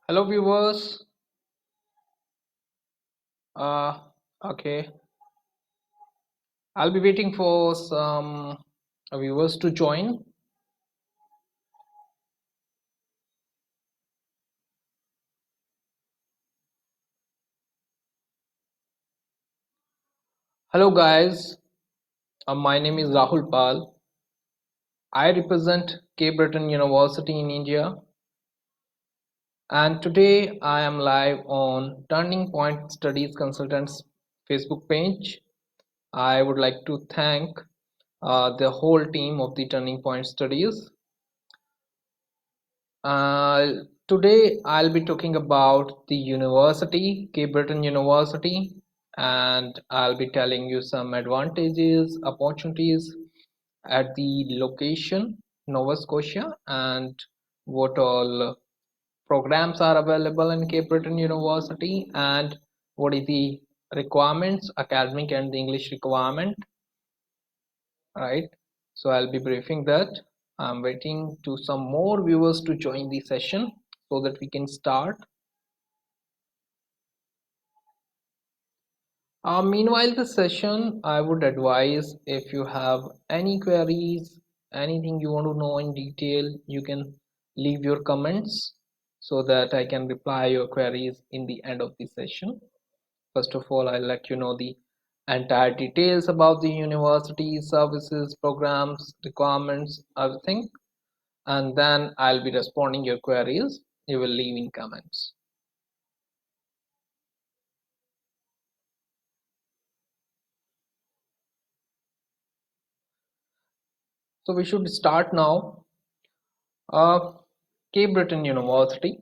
Hello viewers. Uh, okay, I'll be waiting for some viewers to join. Hello guys, my name is Rahul Pal. I represent Cape Breton University in India, and today I am live on Turning Point Studies Consultants Facebook page. I would like to thank the whole team of the Turning Point Studies. Today I'll be talking about the university, Cape Breton University, and I'll be telling you some advantages, opportunities at the location, Nova Scotia, and what all programs are available in Cape Breton University, and what is the requirements, academic and the English requirement, right? So I'll be briefing that. I'm waiting to some more viewers to join the session so that we can start. Meanwhile the session, I would advise, if you have any queries, anything you want to know in detail, you can leave your comments so that I can reply your queries in the end of the session. First of all, I'll let you know the entire details about the university, services, programs, requirements, everything, and then I'll be responding your queries. You will leave in comments. So we should start now. Cape Breton University.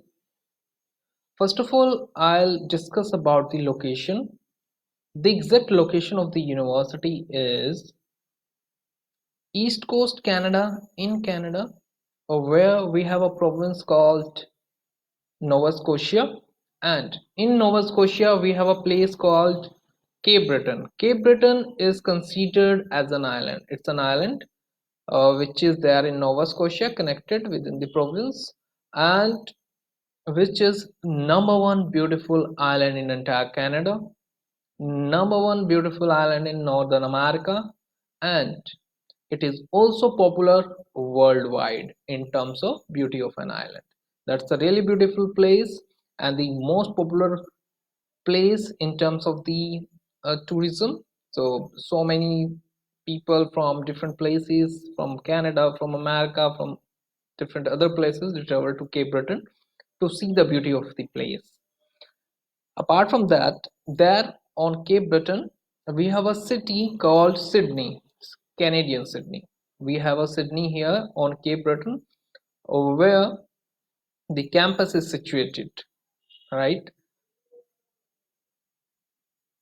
First of all, I'll discuss about the location. The exact location of the university is East Coast Canada, in Canada, where we have a province called Nova Scotia, and in Nova Scotia we have a place called Cape Breton. Cape Breton is considered as an island. It's an island which is there in Nova Scotia, connected within the province, and which is number one beautiful island in entire Canada, number one beautiful island in Northern America, and it is also popular worldwide in terms of beauty of an island. That's a really beautiful place and the most popular place in terms of the tourism. So many people from different places, from Canada, from America, from different other places, they travel to Cape Breton to see the beauty of the place. Apart from that, there on Cape Breton, we have a city called Sydney, Canadian Sydney. We have a Sydney here on Cape Breton, where the campus is situated, right?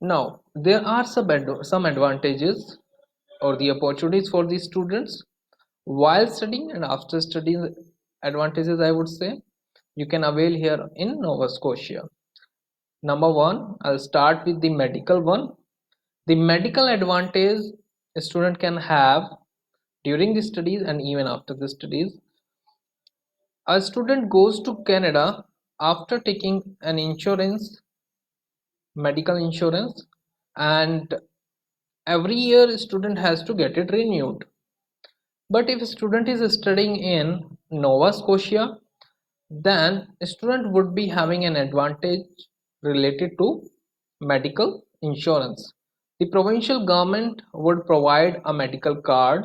Now, there are some advantages or the opportunities for the students while studying and after studying. Advantages, I would say, you can avail here in Nova Scotia. Number one, I'll start with the medical one. The medical advantage a student can have during the studies and even after the studies. A student goes to Canada after taking an insurance, medical insurance, and every year a student has to get it renewed. But if a student is studying in Nova Scotia, then a student would be having an advantage related to medical insurance. The provincial government would provide a medical card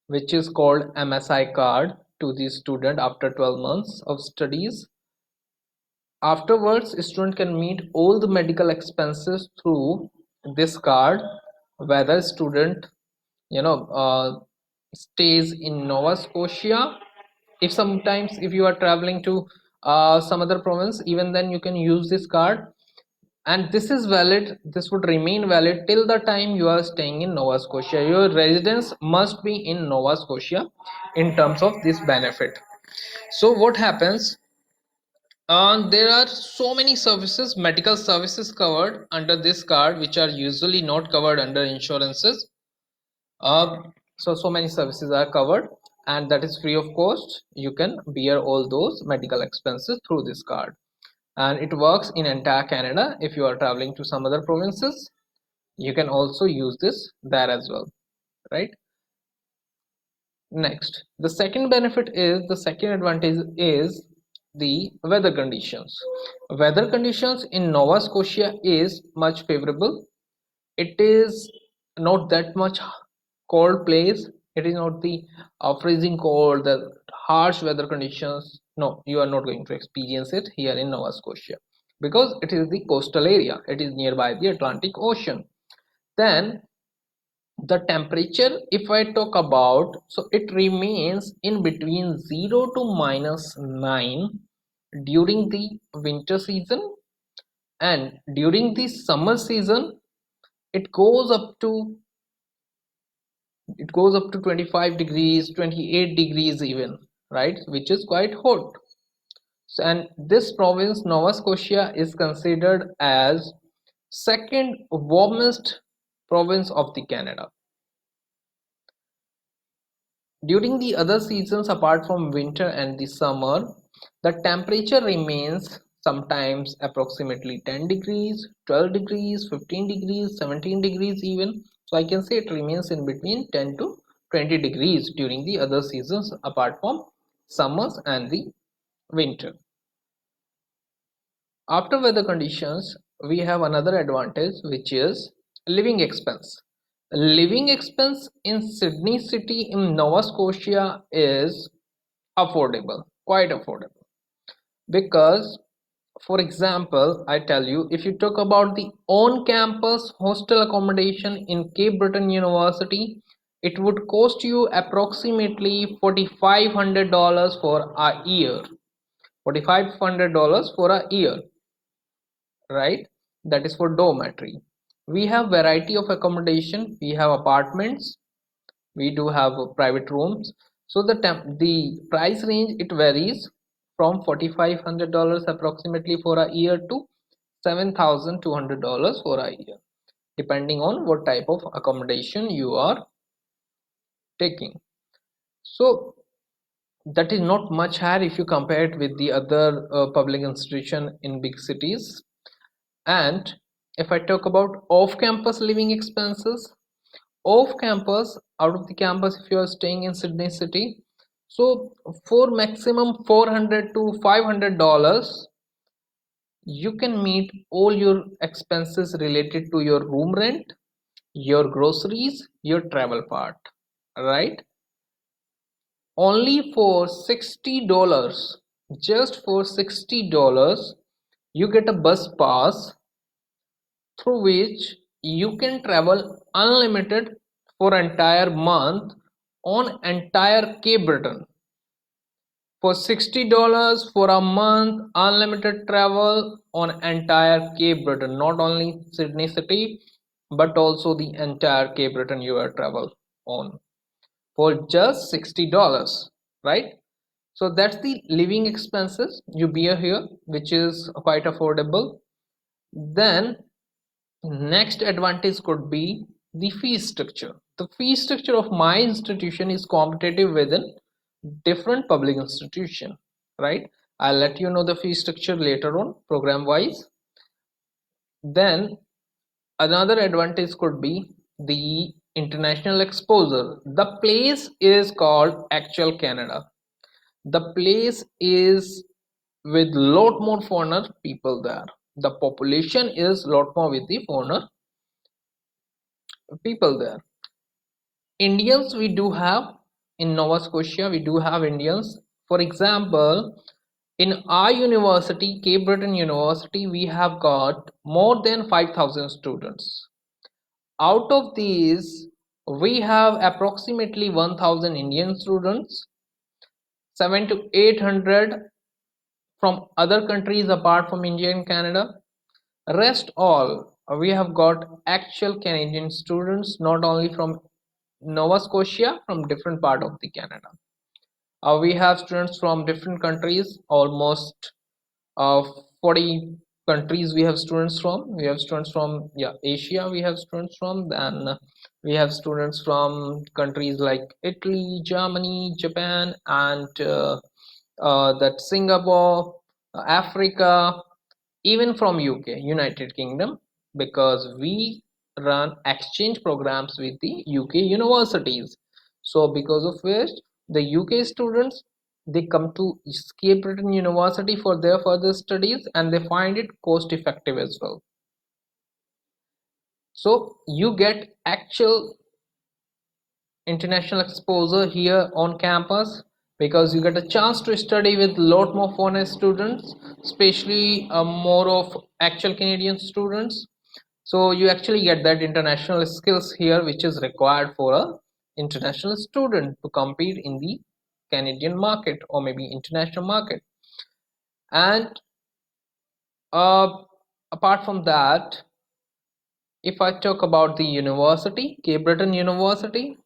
which is called MSI card to the student after 12 months of studies. Afterwards, a student can meet all the medical expenses through this card, whether student stays in Nova Scotia. If sometimes if you are traveling to some other province, even then you can use this card, and this would remain valid till the time you are staying in Nova Scotia. Your residence must be in Nova Scotia in terms of this benefit. So what happens, there are so many services, medical services covered under this card which are usually not covered under insurances. uh, so many services are covered, and that is free of cost. You can bear all those medical expenses through this card. and it works in entire Canada. If you are traveling to some other provinces, you can also use this there as well, right? Next, the second advantage is the weather conditions. Weather conditions in Nova Scotia is much favorable. It is not that much cold place. It is not the freezing cold, the harsh weather conditions. No, you are not going to experience it here in Nova Scotia because it is the coastal area. It is nearby the Atlantic Ocean. Then the temperature, if I talk about, so it remains in between 0 to -9 during the winter season, and during the summer season it goes up to 25 degrees, 28 degrees even, right, which is quite hot. So, and this province Nova Scotia is considered as second warmest province of the Canada. During the other seasons apart from winter and the summer, the temperature remains sometimes approximately 10 degrees, 12 degrees, 15 degrees, 17 degrees even. So I can say it remains in between 10 to 20 degrees during the other seasons apart from summers and the winter. After weather conditions, we have another advantage, which is living expense. Living expense in Sydney City in Nova Scotia is affordable, quite affordable. Because, for example, I tell you, if you talk about the on-campus hostel accommodation in Cape Breton University, it would cost you approximately $4,500 for a year. $4,500 for a year, right? That is for dormitory. We have variety of accommodation. We have apartments. We do have private rooms. So the price range, it varies from $4,500 approximately for a year to $7,200 for a year, depending on what type of accommodation you are taking. So that is not much higher if you compare it with the other public institution in big cities. And if I talk about off-campus living expenses, off campus, out of the campus, if you are staying in Sydney City, so for maximum $400 to $500, you can meet all your expenses related to your room rent, your groceries, your travel part, right? Only for $60, just for $60, you get a bus pass through which you can travel unlimited for entire month on entire Cape Breton. For $60 for a month, unlimited travel on entire Cape Breton, not only Sydney City, but also the entire Cape Breton you are travel on for just $60, right? So that's the living expenses you bear here, which is quite affordable. Then next advantage could be the fee structure. The fee structure of my institution is competitive within different public institution, right? I'll let you know the fee structure later on program wise. Then another advantage could be the international exposure. The place is called Actual Canada. The place is with lot more foreigner people there. The population is lot more with the foreigner people there. Indians we do have in Nova Scotia, we do have Indians. For example, in our university, Cape Breton University, we have got more than 5,000 students. Out of these, we have approximately 1,000 Indian students, 7 to 800 from other countries apart from India and Canada. Rest all, we have got actual Canadian students, not only from Nova Scotia, from different part of the Canada. We have students from different countries, almost 40 countries we have students from. We have students from Asia, we have students from, then we have students from countries like Italy, Germany, Japan, and that Singapore, Africa, even from UK, United Kingdom, because we run exchange programs with the UK universities. So because of which the UK students, they come to Cape Breton University for their further studies, and they find it cost effective as well. So you get actual international exposure here on campus, because you get a chance to study with a lot more foreign students, especially more of actual Canadian students. So you actually get that international skills here, which is required for a international student to compete in the Canadian market or maybe international market. And apart from that, if I talk about the university, Cape Breton University,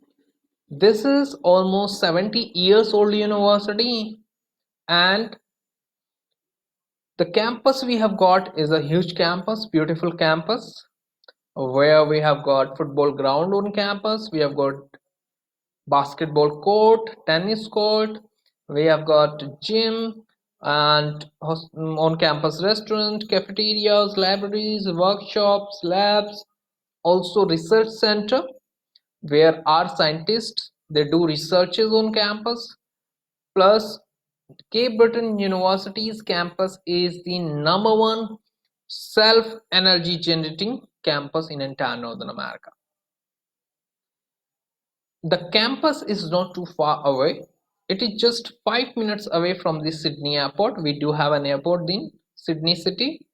this is almost 70 years old university, and the campus we have got is a huge campus, beautiful campus, where we have got football ground on campus, we have got basketball court, tennis court, we have got gym, and on campus restaurant, cafeterias, libraries, workshops, labs, also research center where our scientists, they do researches on campus. Plus, Cape Breton University's campus is the #1 self-energy generating campus in entire Northern America. The campus is not too far away. It is just 5 minutes away from the Sydney airport. We do have an airport in Sydney city,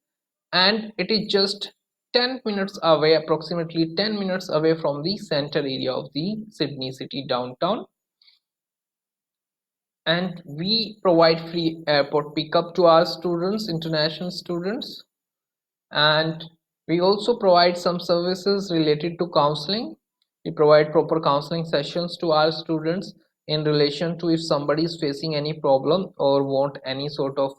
and it is just 10 minutes away, approximately 10 minutes away from the center area of the Sydney city downtown. And we provide free airport pickup to our students, international students, and we also provide some services related to counseling. We provide proper counseling sessions to our students in relation to if somebody is facing any problem or want any sort of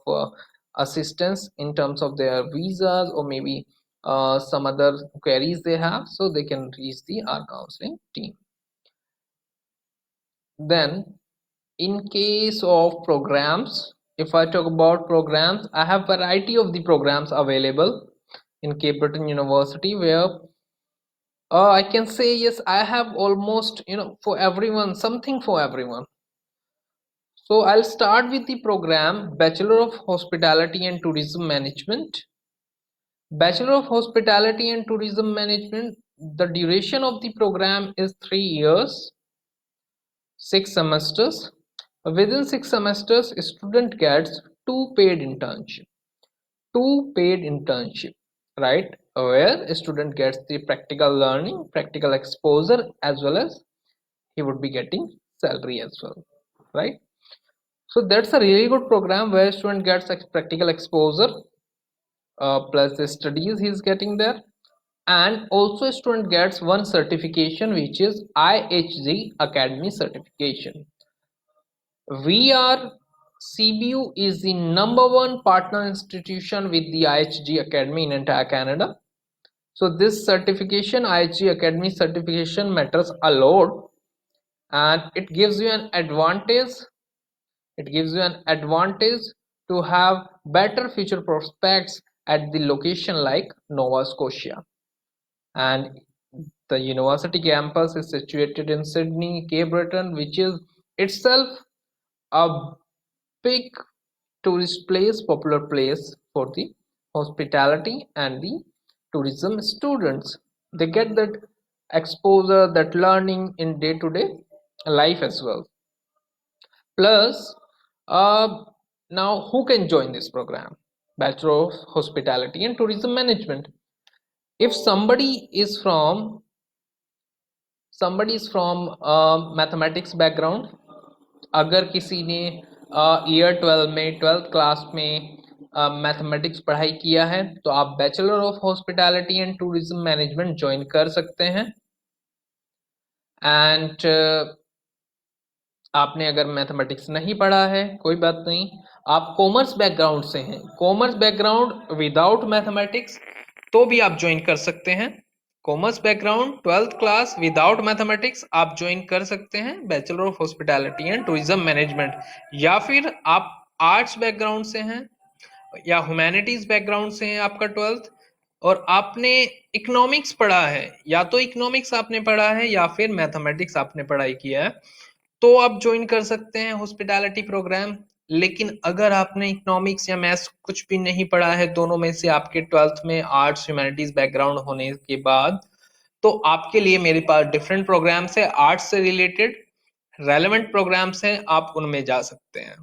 assistance in terms of their visas or maybe some other queries they have, so they can reach the our counseling team. Then in case of programs, if I talk about programs, I have variety of the programs available in Cape Breton University, where I can say yes, I have almost for everyone, something for everyone. So I'll start with the program Bachelor of Hospitality and Tourism Management. Bachelor of Hospitality and Tourism Management, the duration of the program is 3 years, 6 semesters. Within 6 semesters, a student gets 2 paid internship. 2 paid internship, right? Where a student gets the practical learning, practical exposure, as well as he would be getting salary as well, right? So that's a really good program where student gets practical exposure plus the studies he's getting there, and also a student gets one certification, which is IHG Academy certification. CBU is the #1 partner institution with the IHG Academy in entire Canada. So this certification, IHG Academy certification, matters a lot, and it gives you an advantage. It gives you an advantage to have better future prospects at the location like Nova Scotia. And the university campus is situated in Sydney, Cape Breton, which is itself a big tourist place, popular place for the hospitality and the tourism students. They get that exposure, that learning in day-to-day life as well. Plus, now who can join this program? Bachelor of Hospitality and Tourism Management. If somebody is from mathematics background, अगर किसी ने year 12 में 12th class में mathematics पढ़ाई किया है, तो आप bachelor of hospitality and tourism management join कर सकते हैं. एंड आपने अगर मैथमेटिक्स नहीं पढ़ा है, कोई बात नहीं, आप कॉमर्स बैकग्राउंड से हैं, कॉमर्स बैकग्राउंड विदाउट मैथमेटिक्स, तो भी आप ज्वाइन कर सकते हैं. Commerce background 12th class without mathematics आप ज्वाइन कर सकते हैं bachelor of hospitality and tourism management. या फिर आप आर्ट्स बैकग्राउंड से हैं या ह्यूमैनिटीज बैकग्राउंड से है आपका 12th, और आपने इकोनॉमिक्स पढ़ा है, या तो इकोनॉमिक्स आपने पढ़ा है या फिर मैथमेटिक्स आपने पढ़ाई किया है, तो आप ज्वाइन कर सकते हैं हॉस्पिटैलिटी प्रोग्राम। लेकिन अगर आपने इकोनॉमिक्स या मैथ्स कुछ भी नहीं पढ़ा है, दोनों में से आपके 12th में आर्ट्स ह्यूमैनिटीज बैकग्राउंड होने के बाद, तो आपके लिए मेरे पास डिफरेंट प्रोग्राम्स है, आर्ट्स से रिलेटेड रेलेवेंट प्रोग्राम्स हैं, आप उनमें जा सकते हैं।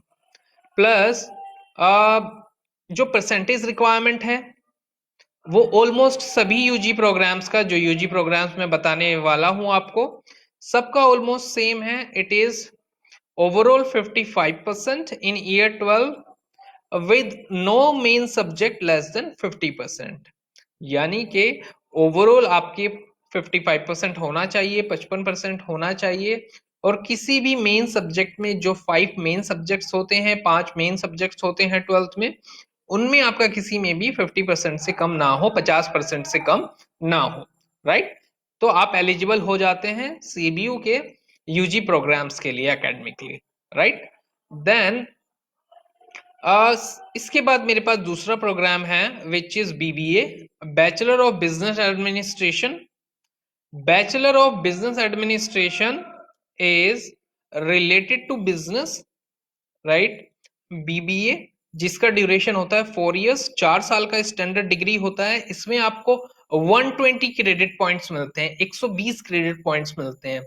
प्लस जो परसेंटेज रिक्वायरमेंट है वो ऑलमोस्ट सभी यूजी प्रोग्राम्स का, जो यूजी प्रोग्राम्स मैं बताने वाला हूं आपको, सबका ऑलमोस्ट सेम है। It is overall 55% in year 12 with no main subject less than 50%, यानी कि ओवरऑल आपके 55% होना चाहिए, 55% होना चाहिए। और किसी भी मेन सब्जेक्ट में जो 5 मेन सब्जेक्ट्स होते हैं, 5 मेन सब्जेक्ट्स होते हैं 12th में, उनमें आपका किसी में भी 50% से कम ना हो, 50% से कम ना हो, राइट। तो आप एलिजिबल हो जाते हैं सीबीयू के यूजी प्रोग्राम्स के लिए एकेडमिकली, राइट। देन इसके बाद मेरे पास दूसरा प्रोग्राम है which is BBA, bachelor of business administration. Bachelor of business administration is related to business, right. BBA जिसका ड्यूरेशन होता है 4 इयर्स, 4 साल का स्टैंडर्ड डिग्री होता है। इसमें आपको 120 क्रेडिट पॉइंट्स मिलते हैं, 120 क्रेडिट पॉइंट्स मिलते हैं।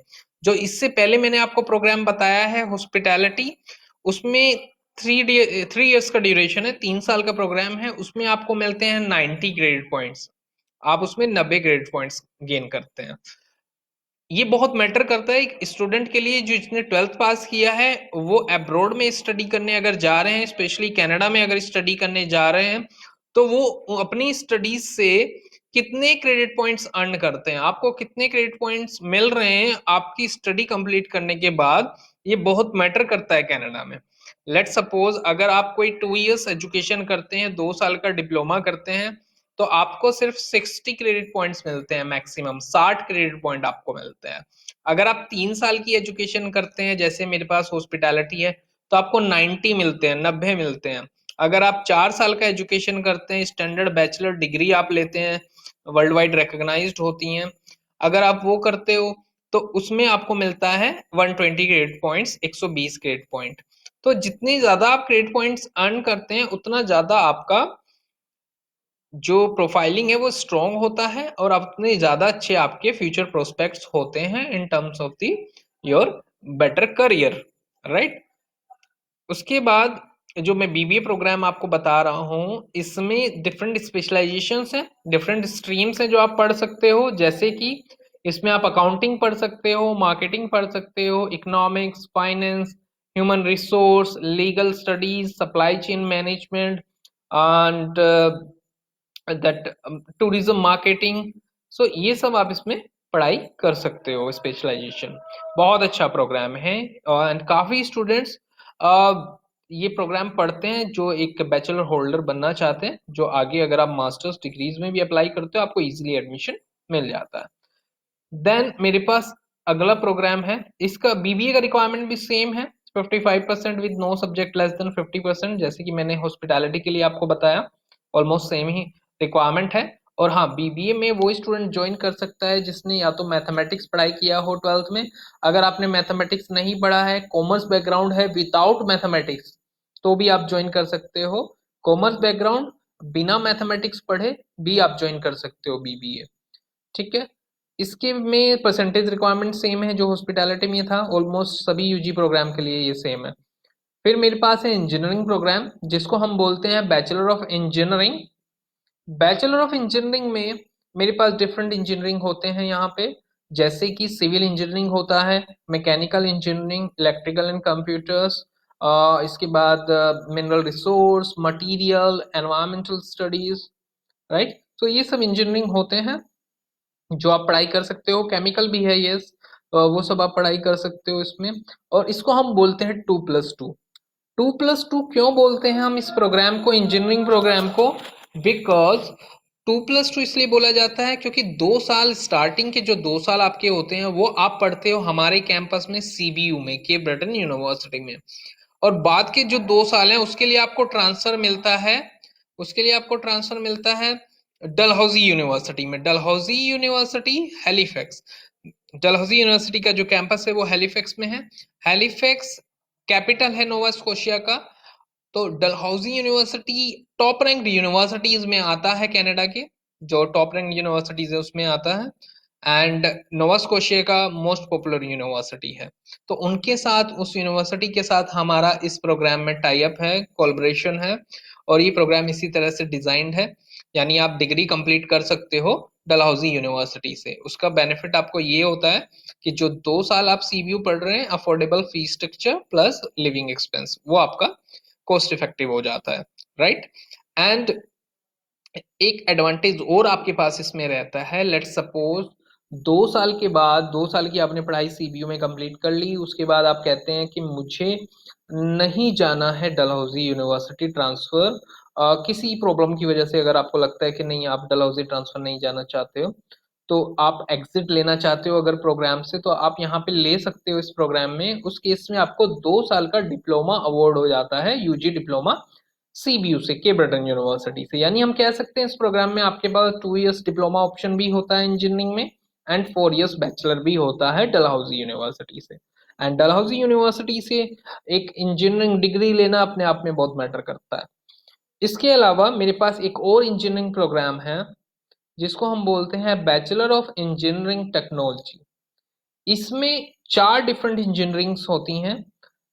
जो इससे पहले मैंने आपको प्रोग्राम बताया है हॉस्पिटैलिटी, उसमें 3 इयर्स का ड्यूरेशन है, 3 साल का प्रोग्राम है, उसमें आपको मिलते हैं 90 क्रेडिट पॉइंट्स, आप उसमें 90 क्रेडिट पॉइंट्स गेन करते हैं। ये बहुत मैटर करता है एक स्टूडेंट के लिए, जो जिसने 12th पास किया है, वो अब्रॉड में स्टडी करने अगर जा रहे हैं, स्पेशली कनाडा में अगर स्टडी करने जा रहे हैं, तो वो अपनी स्टडीज से कितने क्रेडिट पॉइंट्स अर्न करते हैं, आपको कितने क्रेडिट पॉइंट्स मिल रहे हैं आपकी स्टडी कंप्लीट करने के बाद, ये बहुत मैटर करता है कनाडा में। लेट सपोज अगर आप कोई 2 इयर्स एजुकेशन करते हैं, 2 साल का डिप्लोमा करते हैं, तो आपको सिर्फ 60 क्रेडिट पॉइंट्स मिलते हैं, मैक्सिमम 60 क्रेडिट पॉइंट आपको मिलते हैं। अगर आप 3 साल की एजुकेशन करते हैं, जैसे मेरे पास हॉस्पिटैलिटी है, तो आपको 90 मिलते हैं, 90 मिलते हैं। अगर आप 4 साल का एजुकेशन करते हैं, स्टैंडर्ड बैचलर डिग्री आप लेते हैं, वर्ल्ड वाइड रिकॉग्नाइज्ड होती हैं, अगर आप वो करते हो, तो उसमें आपको मिलता है 120 क्रेडिट पॉइंट्स, 120 क्रेडिट पॉइंट। तो जितने ज्यादा आप क्रेडिट पॉइंट्स अर्न करते हैं, उतना ज्यादा आपका जो प्रोफाइलिंग है वो स्ट्रॉन्ग होता है, और उतने ज्यादा अच्छे आपके फ्यूचर प्रोस्पेक्ट्स होते हैं in terms of the your better career, right. उसके बाद जो मैं बीबीए प्रोग्राम आपको बता रहा हूँ, इसमें डिफरेंट स्पेशलाइजेशंस हैं, डिफरेंट स्ट्रीम्स हैं जो आप पढ़ सकते हो, जैसे कि इसमें आप अकाउंटिंग पढ़ सकते हो, मार्केटिंग पढ़ सकते हो, economics, finance, human resource, legal studies, supply chain management, and that tourism marketing. So ये सब आप इसमें पढ़ाई कर सकते हो, स्पेशलाइजेशन। बहुत अच्छा प्रोग्राम है, एंड काफी स्टूडेंट्स ये प्रोग्राम पढ़ते हैं जो एक बैचलर होल्डर बनना चाहते हैं, जो आगे अगर आप मास्टर्स डिग्रीज में भी अप्लाई करते हो, आपको इजीली एडमिशन मिल जाता है। देन मेरे पास अगला प्रोग्राम है, इसका बीबीए का रिक्वायरमेंट भी सेम है, 55% with no subject less than 50%, जैसे कि मैंने हॉस्पिटैलिटी के लिए आपको बताया, ऑलमोस्ट सेम ही रिक्वायरमेंट है। और हाँ, बीबीए में वो स्टूडेंट ज्वाइन कर सकता है जिसने या तो मैथमेटिक्स पढ़ाई किया हो 12th में। अगर आपने मैथमेटिक्स नहीं पढ़ा है, कॉमर्स बैकग्राउंड है विदाउट मैथमेटिक्स, तो भी आप ज्वाइन कर सकते हो। कॉमर्स बैकग्राउंड बिना मैथमेटिक्स पढ़े भी आप ज्वाइन कर सकते हो बीबीए, ठीक है। इसके में परसेंटेज रिक्वायरमेंट सेम है जो हॉस्पिटैलिटी में था, ऑलमोस्ट सभी यूजी प्रोग्राम के लिए ये सेम है। फिर मेरे पास है इंजीनियरिंग प्रोग्राम, जिसको हम बोलते हैं bachelor of engineering. Bachelor of engineering में मेरे पास डिफरेंट इंजीनियरिंग होते हैं यहाँ पे, जैसे कि सिविल इंजीनियरिंग होता है, mechanical engineering, electrical and computers, इसके बाद mineral resource, material, environmental studies, right. तो ये सब इंजीनियरिंग होते हैं जो आप पढ़ाई कर सकते हो। केमिकल भी है, यस, वो सब आप पढ़ाई कर सकते हो इसमें। और इसको हम बोलते हैं 2+2। 2+2 क्यों बोलते हैं हम इस प्रोग्राम को, इंजीनियरिंग प्रोग्राम को? बिकॉज 2+2 इसलिए बोला जाता है क्योंकि 2 साल, स्टार्टिंग के जो 2 साल आपके होते हैं, वो आप पढ़ते हो हमारे कैंपस में, सीबीयू में, केप ब्रिटेन यूनिवर्सिटी में। और बाद के जो 2 साल हैं उसके लिए आपको ट्रांसफर मिलता है उसके लिए आपको ट्रांसफर मिलता है डलहौजी यूनिवर्सिटी में। Dalhousie university Halifax, Dalhousie university का जो कैंपस है वो हैलिफैक्स में है। हैलिफैक्स कैपिटल है नोवा स्कोशिया का। तो Dalhousie university top ranked universities में आता है, कनाडा के जो टॉप रैंक्ड यूनिवर्सिटीज है उसमें आता है। एंड नोवा स्कोशिया का मोस्ट पॉपुलर यूनिवर्सिटी है। तो उनके साथ, उस यूनिवर्सिटी के साथ हमारा इस प्रोग्राम में टाई अप है, कोलैबोरेशन है। और ये प्रोग्राम इसी तरह से डिजाइंड है, यानी आप डिग्री कंप्लीट कर सकते हो डलहौजी यूनिवर्सिटी से। उसका बेनिफिट आपको ये होता है कि जो 2 साल आप सीबीयू पढ़ रहे हैं, affordable fee structure plus living expense, वो आपका कॉस्ट इफेक्टिव हो जाता है, राइट। एंड एक एडवांटेज और आपके पास इसमें रहता है, लेट्स सपोज 2 साल के बाद, 2 साल की आपने पढ़ाई सीबीयू में कंप्लीट कर ली, उसके बाद आप कहते हैं कि मुझे नहीं जाना है डलहौजी यूनिवर्सिटी ट्रांसफर, किसी प्रॉब्लम की वजह से अगर आपको लगता है कि नहीं आप डलहौजी ट्रांसफर नहीं जाना चाहते हो, तो आप एग्जिट लेना चाहते हो अगर प्रोग्राम से, तो आप यहाँ पे ले सकते हो इस प्रोग्राम में। उस केस में आपको 2 साल का डिप्लोमा अवार्ड हो जाता है, यूजी डिप्लोमा सीबीयू से, के ब्रिटेन यूनिवर्सिटी से। यानी हम कह सकते हैं इस प्रोग्राम में आपके पास 2 इयर्स डिप्लोमा ऑप्शन भी होता है इंजीनियरिंग में, एंड 4 इयर्स बैचलर भी होता है डलहौजी यूनिवर्सिटी से। एंड डलहौजी यूनिवर्सिटी से एक इंजीनियरिंग डिग्री लेना अपने आप में बहुत मैटर करता है। इसके अलावा मेरे पास एक और इंजीनियरिंग प्रोग्राम है जिसको हम बोलते हैं बैचलर ऑफ इंजीनियरिंग टेक्नोलॉजी। इसमें 4 डिफरेंट इंजीनियरिंग्स होती हैं।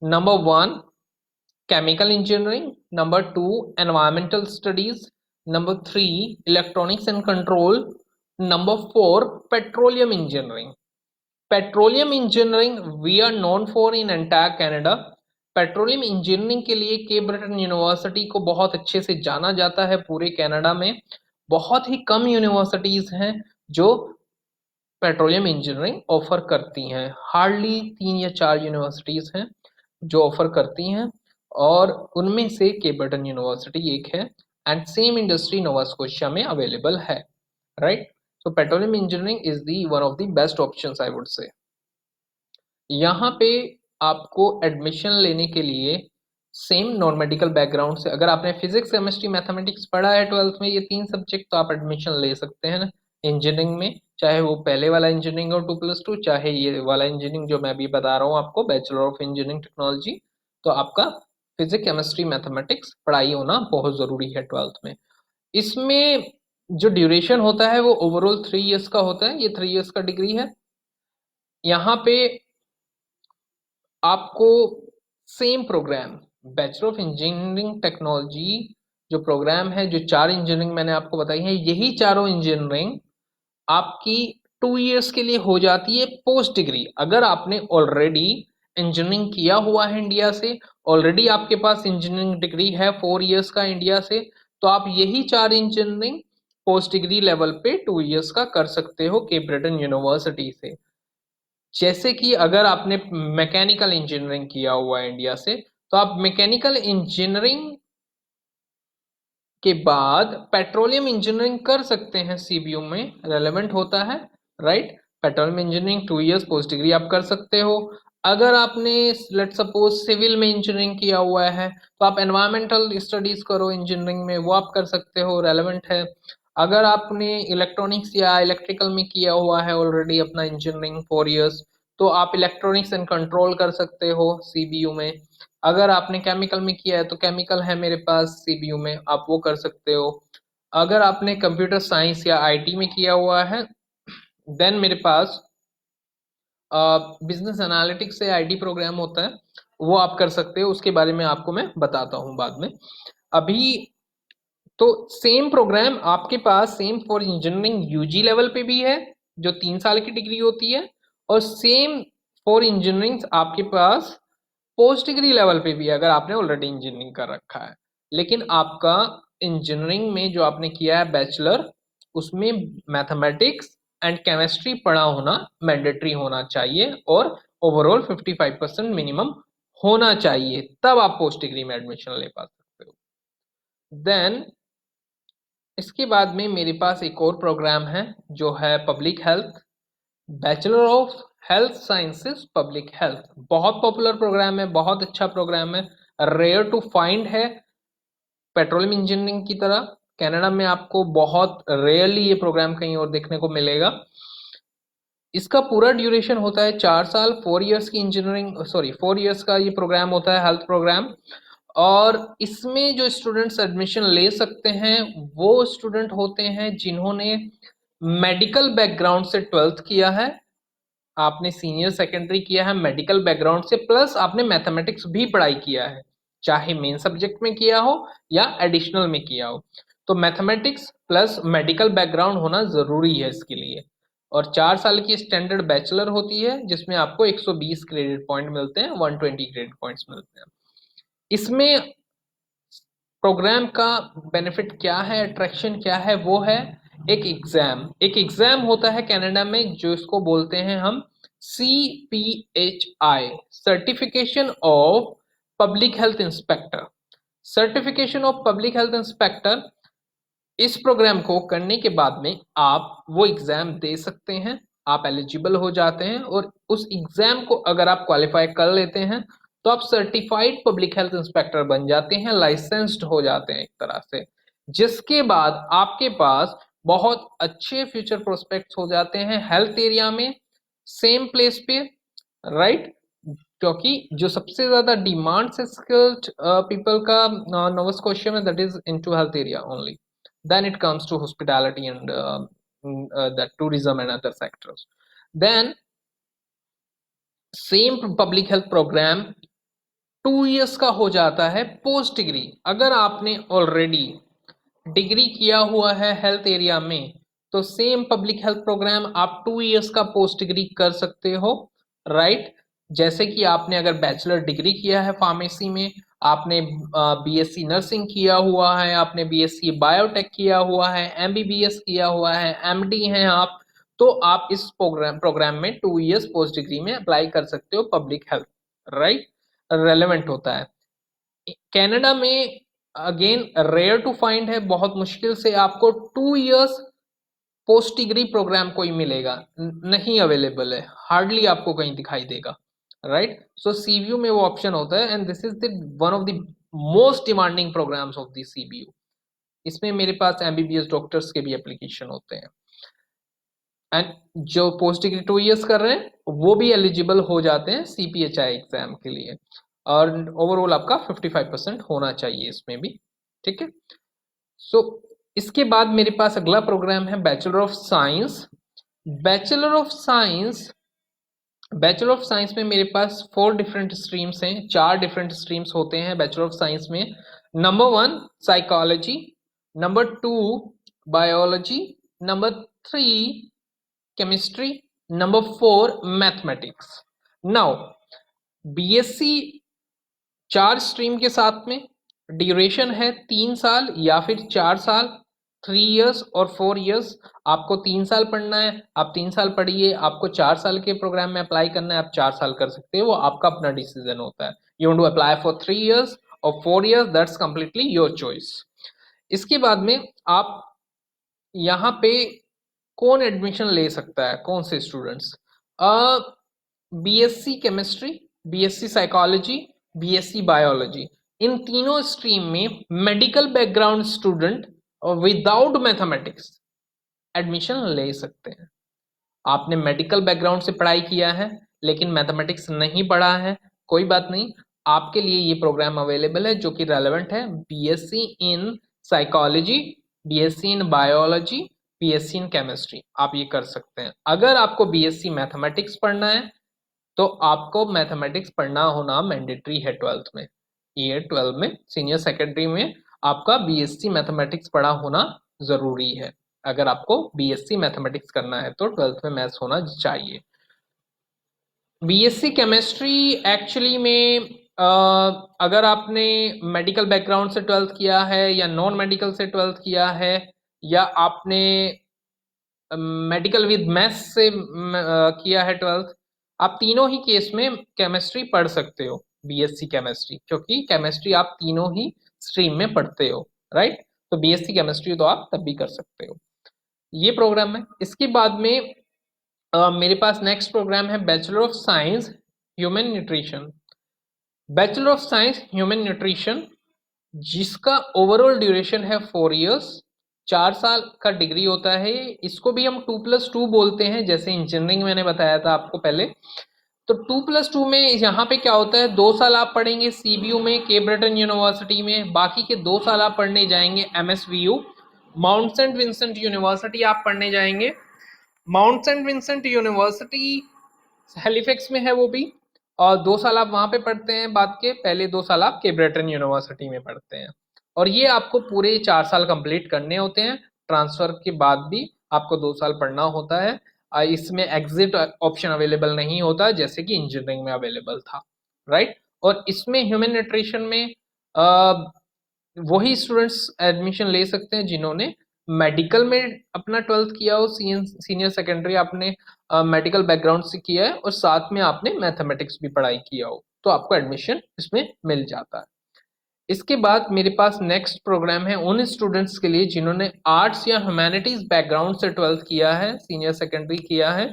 Number 1 chemical engineering, number 2 environmental studies, number 3 electronics and control, number 4 petroleum engineering. Petroleum engineering we are known for in entire Canada. Petroleum engineering के लिए के ब्रिटेन यूनिवर्सिटी को बहुत अच्छे से जाना जाता है पूरे कनाडा में। बहुत ही कम यूनिवर्सिटीज हैं जो पेट्रोलियम इंजीनियरिंग ऑफर करती हैं, हार्डली 3 या 4 यूनिवर्सिटीज हैं जो ऑफर करती हैं, और उनमें से के ब्रिटेन यूनिवर्सिटी एक है। And same industry Nova Scotia में अवेलेबल है, right. So petroleum engineering is the one of the best options I would say. यहाँ पे आपको एडमिशन लेने के लिए सेम नॉन मेडिकल बैकग्राउंड से, अगर आपने फिजिक्स केमिस्ट्री मैथमेटिक्स पढ़ा है 12th में, ये 3 सब्जेक्ट, तो आप एडमिशन ले सकते हैं इंजीनियरिंग में, चाहे वो पहले वाला इंजीनियरिंग हो 2+2, चाहे ये वाला इंजीनियरिंग जो मैं अभी बता रहा हूँ आपको, बैचलर ऑफ इंजीनियरिंग टेक्नोलॉजी। तो आपका फिजिक्स केमिस्ट्री मैथमेटिक्स पढ़ाई होना बहुत ज़रूरी है 12th में। इसमें जो ड्यूरेशन होता है वो ओवरऑल 3 इयर्स का होता है, ये 3 इयर्स का डिग्री है। यहाँ पे आपको same programme bachelor of engineering technology जो प्रोग्राम है, जो 4 इंजीनियरिंग मैंने आपको बताई है, यही चारों इंजीनियरिंग आपकी 2 इयर्स के लिए हो जाती है पोस्ट डिग्री। अगर आपने ऑलरेडी इंजीनियरिंग किया हुआ है इंडिया से, ऑलरेडी आपके पास इंजीनियरिंग डिग्री है 4 इयर्स का इंडिया से, तो आप यही 4 इंजीनियरिंग पोस्ट डिग्री लेवल पे 2 इयर्स का कर सकते हो के ब्रिटेन यूनिवर्सिटी से। जैसे कि अगर आपने मैकेनिकल इंजीनियरिंग किया हुआ है इंडिया से, तो आप मैकेनिकल इंजीनियरिंग के बाद पेट्रोलियम इंजीनियरिंग कर सकते हैं सीबीयू में, रेलेवेंट होता है, right. Petroleum engineering 2 years post degree आप कर सकते हो। अगर आपने लेट सपोज सिविल में इंजीनियरिंग किया हुआ है, तो आप एनवायरमेंटल स्टडीज करो इंजीनियरिंग में, वो आप कर सकते हो, रेलेवेंट है। अगर आपने इलेक्ट्रॉनिक्स या इलेक्ट्रिकल में किया हुआ है ऑलरेडी अपना इंजीनियरिंग 4 इयर्स, तो आप इलेक्ट्रॉनिक्स एंड कंट्रोल कर सकते हो सीबीयू में। अगर आपने केमिकल में किया है तो केमिकल है मेरे पास सीबीयू में, आप वो कर सकते हो। अगर आपने कंप्यूटर साइंस या आईटी में किया हुआ है, देन मेरे पास बिजनेस एनालिटिक्स से आईटी प्रोग्राम होता है, वो आप कर सकते हो। उसके बारे में आपको मैं बताता हूँ बाद में। अभी तो सेम प्रोग्राम आपके पास same for engineering UG level पे भी है जो 3 साल की डिग्री होती है, और सेम फॉर इंजीनियरिंग आपके पास पोस्ट डिग्री लेवल पे भी है अगर आपने ऑलरेडी इंजीनियरिंग कर रखा है। लेकिन आपका इंजीनियरिंग में जो आपने किया है बैचलर, उसमें मैथमेटिक्स एंड केमिस्ट्री पढ़ा होना मैंडेटरी होना चाहिए, और ओवरऑल 55% मिनिमम होना चाहिए, तब आप पोस्ट डिग्री में एडमिशन ले पा सकते हो। देन इसके बाद में मेरे पास एक और प्रोग्राम है जो है public health, bachelor of health sciences public health. बहुत पॉपुलर प्रोग्राम है, बहुत अच्छा प्रोग्राम है, रेयर टू फाइंड है। पेट्रोलियम इंजीनियरिंग की तरह। कनाडा में आपको बहुत रेयरली ये प्रोग्राम कहीं और देखने को मिलेगा। इसका पूरा ड्यूरेशन होता है 4 साल, 4 इयर्स की इंजीनियरिंग, सॉरी 4 इयर्स का ये प्रोग्राम होता है, हेल्थ प्रोग्राम। और इसमें जो स्टूडेंट्स एडमिशन ले सकते हैं वो स्टूडेंट होते हैं जिन्होंने मेडिकल बैकग्राउंड से 12th किया है, आपने सीनियर सेकेंडरी किया है मेडिकल बैकग्राउंड से, प्लस आपने मैथमेटिक्स भी पढ़ाई किया है, चाहे मेन सब्जेक्ट में किया हो या एडिशनल में किया हो। तो मैथमेटिक्स प्लस मेडिकल बैकग्राउंड होना जरूरी है इसके लिए। और 4 साल की स्टैंडर्ड बैचलर होती है जिसमें आपको 120 क्रेडिट पॉइंट मिलते हैं, 120 क्रेडिट पॉइंट्स मिलते हैं। इसमें प्रोग्राम का बेनिफिट क्या है, अट्रैक्शन क्या है, वो है एक एग्जाम होता है कनाडा में जो इसको बोलते हैं हम CPHI, certification of public health inspector. Certification of public health inspector, इस प्रोग्राम को करने के बाद में आप वो एग्जाम दे सकते हैं, आप एलिजिबल हो जाते हैं, और उस एग्जाम को अगर आप क्वालिफाई कर लेते हैं तो आप सर्टिफाइड पब्लिक हेल्थ इंस्पेक्टर बन जाते हैं, लाइसेंस्ड हो जाते हैं एक तरह से, जिसके बाद आपके पास बहुत अच्छे फ्यूचर प्रोस्पेक्ट्स हो जाते हैं हेल्थ एरिया में, सेम प्लेस पे, राइट। क्योंकि जो सबसे ज्यादा डिमांड से स्किल्ड पीपल का नोवा स्कॉशिया में, that is into health area only, then it comes to hospitality and the tourism and other sectors. Then same public health program 2 years का हो जाता है पोस्ट डिग्री। अगर आपने ऑलरेडी डिग्री किया हुआ है हेल्थ एरिया में तो सेम पब्लिक हेल्थ प्रोग्राम आप 2 years का पोस्ट डिग्री कर सकते हो, राइट। जैसे कि आपने अगर बैचलर डिग्री किया है फार्मेसी में, आपने बीएससी नर्सिंग किया हुआ है, आपने बीएससी बायोटेक किया हुआ है, एमबीबीएस किया हुआ है, एमडी हैं आप, तो आप इस प्रोग्राम में 2 years पोस्ट डिग्री में अप्लाई कर सकते हो पब्लिक हेल्थ, राइट। रेलेवेंट होता है। कनाडा में अगेन रेयर टू फाइंड है, बहुत मुश्किल से आपको 2 years पोस्ट डिग्री प्रोग्राम कोई मिलेगा, नहीं अवेलेबल है, हार्डली आपको कहीं दिखाई देगा, राइट। सो सीबीयू में वो ऑप्शन होता है and this is the one of the most demanding programmes of the CBU. इसमें मेरे पास एमबीबीएस डॉक्टर्स के भी एप्लीकेशन होते हैं, एंड जो पोस्ट डिग्री 2 years कर रहे हैं वो भी एलिजिबल हो जाते हैं सीपीएचआई एग्जाम के लिए। और ओवरऑल आपका 55% होना चाहिए इसमें भी, ठीक है। सो इसके बाद मेरे पास अगला प्रोग्राम है bachelor of science. Bachelor of science, bachelor of science में मेरे पास 4 डिफरेंट स्ट्रीम्स हैं, 4 डिफरेंट स्ट्रीम्स होते हैं बैचलर ऑफ साइंस में। Number 1 psychology, number 2 biology, number 3 chemistry, number 4 mathematics. Now BSc 4 stream के साथ में, ड्यूरेशन है 3 साल या फिर 4 साल, 3 years और 4 years। आपको 3 साल पढ़ना है, आप 3 साल पढ़िए, आपको 4 साल के प्रोग्राम में अप्लाई करना है, आप 4 साल कर सकते हो, वो आपका अपना डिसीजन होता है। You want to apply for 3 years और 4 years, that's completely your choice. इसके बाद में आप यहाँ पे कौन एडमिशन ले सकता है, कौन से students, BSc chemistry, BSc psychology, BSc biology, इन तीनों स्ट्रीम में medical background student without mathematics admission ले सकते हैं। आपने मेडिकल बैकग्राउंड से पढ़ाई किया है लेकिन मैथमेटिक्स नहीं पढ़ा है, कोई बात नहीं, आपके लिए ये प्रोग्राम अवेलेबल है जो कि रेलेवेंट है। BSc in psychology, BSc in biology, BSc in chemistry, आप ये कर सकते हैं। अगर आपको बीएससी मैथमेटिक्स पढ़ना है तो आपको मैथमेटिक्स पढ़ना होना मैंडेटरी है 12th में, ईयर 12 में, सीनियर सेकेंडरी में आपका बीएससी मैथमेटिक्स पढ़ा होना जरूरी है। अगर आपको बीएससी मैथमेटिक्स करना है तो 12th में मैथ्स होना चाहिए। बीएससी केमिस्ट्री एक्चुअली में अगर आपने मेडिकल बैकग्राउंड से 12th किया है या नॉन मेडिकल से 12th किया है या आपने मेडिकल विद मैथ्स से किया है 12th, आप तीनों ही केस में केमिस्ट्री पढ़ सकते हो, बीएससी केमिस्ट्री, क्योंकि केमिस्ट्री आप तीनों ही स्ट्रीम में पढ़ते हो, राइट। तो बीएससी केमिस्ट्री तो आप तब भी कर सकते हो, ये प्रोग्राम है। इसके बाद में मेरे पास नेक्स्ट प्रोग्राम है bachelor of science human nutrition. Bachelor of science human nutrition जिसका ओवरऑल ड्यूरेशन है 4 इयर्स, 4 साल का डिग्री होता है। इसको भी हम 2+2 बोलते हैं, जैसे इंजीनियरिंग मैंने बताया था आपको पहले। तो 2+2 में यहाँ पे क्या होता है, 2 साल आप पढ़ेंगे सीबीयू में, केप ब्रिटेन यूनिवर्सिटी में, बाकी के 2 साल आप पढ़ने जाएंगे MSVU, Mount Saint Vincent University आप पढ़ने जाएंगे। Mount Saint Vincent University Halifax में है वो भी, और 2 साल आप वहां पे पढ़ते हैं, बाद के पहले 2 साल आप केप ब्रिटेन यूनिवर्सिटी में पढ़ते हैं। और ये आपको पूरे 4 साल कंप्लीट करने होते हैं। ट्रांसफर के बाद भी आपको 2 साल पढ़ना होता है। इसमें एग्जिट ऑप्शन अवेलेबल नहीं होता जैसे कि इंजीनियरिंग में अवेलेबल था, राइट। और इसमें ह्यूमन न्यूट्रिशन में वही स्टूडेंट्स एडमिशन ले सकते हैं जिन्होंने मेडिकल में अपना 12th किया हो, सीनियर सेकेंडरी आपने मेडिकल बैकग्राउंड से किया है, और साथ में आपने मैथमेटिक्स भी पढ़ाई किया हो, तो आपको एडमिशन इसमें मिल जाता है। इसके बाद मेरे पास नेक्स्ट प्रोग्राम है उन स्टूडेंट्स के लिए जिन्होंने आर्ट्स या ह्यूमैनिटीज बैकग्राउंड से 12th किया है, सीनियर सेकेंडरी किया है।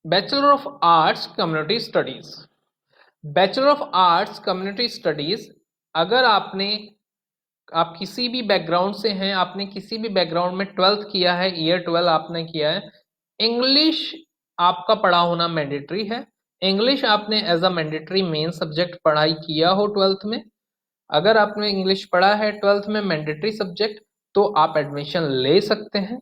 Bachelor of arts community studies. Bachelor of arts community studies, अगर आप किसी भी बैकग्राउंड से हैं, आपने किसी भी बैकग्राउंड में 12th किया है, ईयर 12 आपने किया है, इंग्लिश आपका पढ़ा होना मैंडेटरी है। इंग्लिश आपने as a mandatory main subject पढ़ाई किया हो 12th में। अगर आपने इंग्लिश पढ़ा है 12th में मैंडेटरी सब्जेक्ट, तो आप एडमिशन ले सकते हैं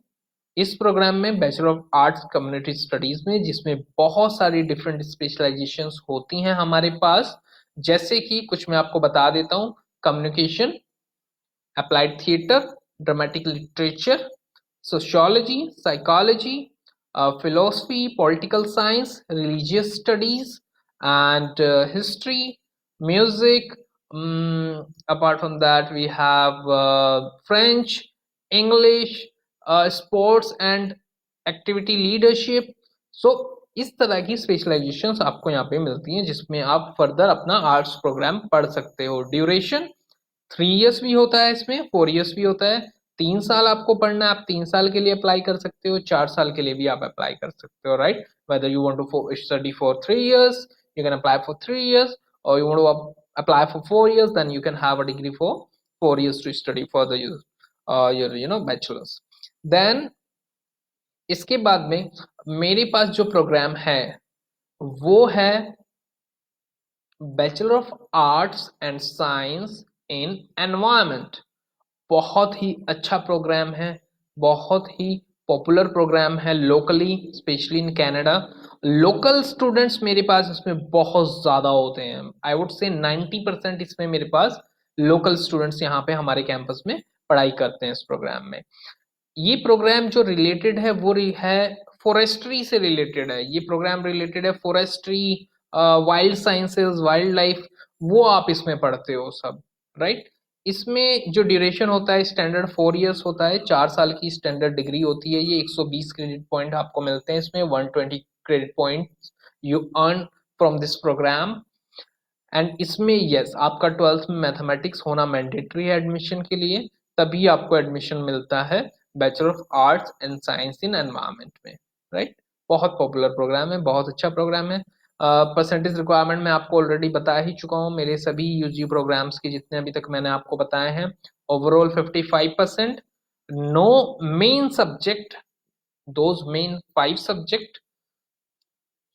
इस प्रोग्राम में, bachelor of arts community studies में, जिसमें बहुत सारी डिफरेंट स्पेशलाइजेशंस होती हैं हमारे पास। जैसे कि कुछ मैं आपको बता देता हूँ, communication, applied theater, dramatic literature, sociology, psychology, philosophy, political science, religious studies, and history, music. Apart from that, we have French, English, sports and activity leadership. So इस तरह की स्पेशलाइजेशंस आपको यहाँ पे मिलती हैं, जिसमें आप फर्दर अपना आर्ट्स प्रोग्राम पढ़ सकते हो। ड्यूरेशन 3 इयर्स भी होता है, इसमें 4 इयर्स भी होता है। 3 साल आपको पढ़ना है, आप 3 साल के लिए अप्लाई कर सकते हो, 4 साल के लिए भी आप अप्लाई कर सकते हो, right. Whether you want to study for 3 years, you can apply for 3 years, और you want to apply for 4 years, then you can have a degree for 4 years to study for the your bachelors. देन इसके बाद में मेरे पास जो programme है वो है bachelor of arts and science in environment. बहुत ही अच्छा प्रोग्राम है, बहुत ही पॉपुलर प्रोग्राम है locally, specially in Canada. Local students मेरे पास इसमें बहुत ज़्यादा होते हैं। आई वुड से 90% इसमें मेरे पास लोकल स्टूडेंट्स यहाँ पे हमारे कैंपस में पढ़ाई करते हैं इस प्रोग्राम में। ये प्रोग्राम जो रिलेटेड है वो है फॉरेस्ट्री से रिलेटेड है। ये प्रोग्राम रिलेटेड है forestry, wild sciences, wild life, वो आप इसमें पढ़ते हो सब, राइट। इसमें जो ड्यूरेशन होता है स्टैंडर्ड 4 इयर्स होता है, 4 साल की स्टैंडर्ड डिग्री होती है। ये 120 क्रेडिट पॉइंट आपको मिलते हैं इसमें, 120 credit point you earn from this programme. And इसमें यस, आपका 12th में मैथमेटिक्स होना मैंडेटरी है एडमिशन के लिए, तभी आपको एडमिशन मिलता है bachelor of arts and science in environment में, राइट। बहुत पॉपुलर प्रोग्राम है, बहुत अच्छा प्रोग्राम है। परसेंटेज रिक्वायरमेंट मैं आपको ऑलरेडी बता ही चुका हूँ, मेरे सभी यूजी प्रोग्राम्स की जितने अभी तक मैंने आपको बताए हैं। Overall 55%, no main subject, those main 5 subject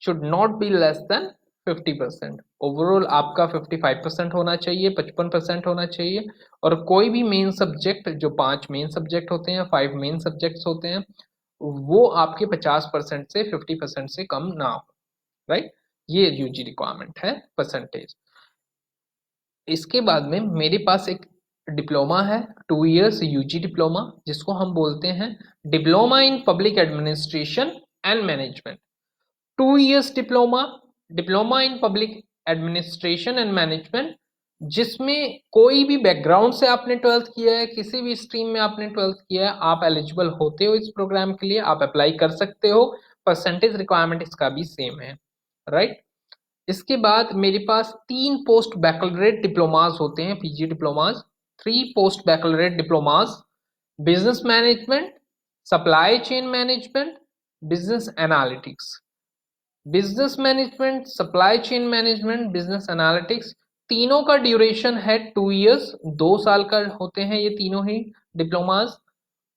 should not be less than 50%। Overall आपका 55% होना चाहिए, 55% होना चाहिए। और कोई भी मेन सब्जेक्ट, जो 5 मेन सब्जेक्ट होते हैं, 5 मेन सब्जेक्ट्स होते हैं, वो आपके 50% से 50% से कम ना हो, राइट। ये यूजी रिक्वायरमेंट है परसेंटेज। इसके बाद में मेरे पास एक डिप्लोमा है, 2 इयर्स यूजी डिप्लोमा, जिसको हम बोलते हैं diploma in public administration and management. 2 years diploma, diploma in public administration and management, जिसमें कोई भी बैकग्राउंड से आपने 12th किया है, किसी भी स्ट्रीम में आपने 12th किया है, आप एलिजिबल होते हो इस प्रोग्राम के लिए, आप अप्लाई कर सकते हो। परसेंटेज रिक्वायरमेंट इसका भी सेम है, राइट। इसके बाद मेरे पास 3 पोस्ट बैकलरेट डिप्लोमास होते हैं, PG diplomas. 3 post baccalaureate diplomas, business management, supply chain management, business analytics. Business management, supply chain management, business analytics, तीनों का ड्यूरेशन है 2 इयर्स, 2 साल का होते हैं ये तीनों ही डिप्लोमास।